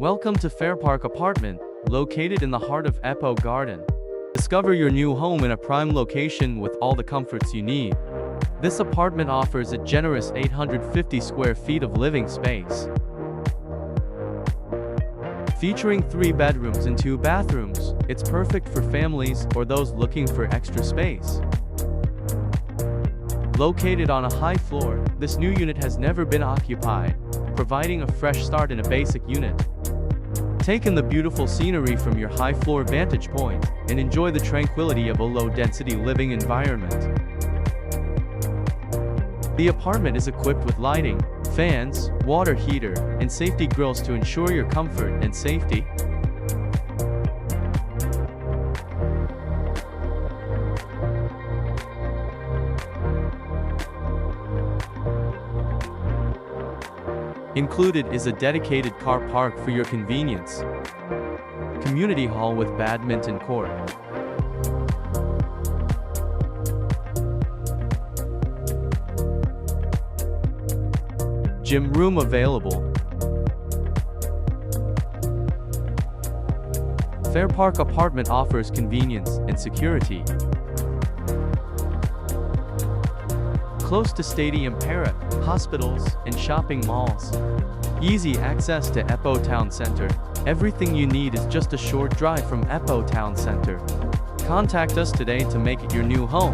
Welcome to Fairpark Apartment, located in the heart of Ipoh Garden. Discover your new home in a prime location with all the comforts you need. This apartment offers a generous 850 square feet of living space, featuring 3 bedrooms and 2 bathrooms. It's perfect for families or those looking for extra space. Located on a high floor, this new unit has never been occupied, providing a fresh start in a basic unit. Take in the beautiful scenery from your high floor vantage point and enjoy the tranquility of a low-density living environment. The apartment is equipped with lighting, fans, water heater, and safety grills to ensure your comfort and safety. Included is a dedicated car park for your convenience. Community hall with badminton court. Gym room available. Fairpark Apartment offers convenience and security. Close to stadium, Perak, hospitals, and shopping malls. Easy access to Ipoh Town Center. Everything you need is just a short drive from Ipoh Town Center. Contact us today to make it your new home.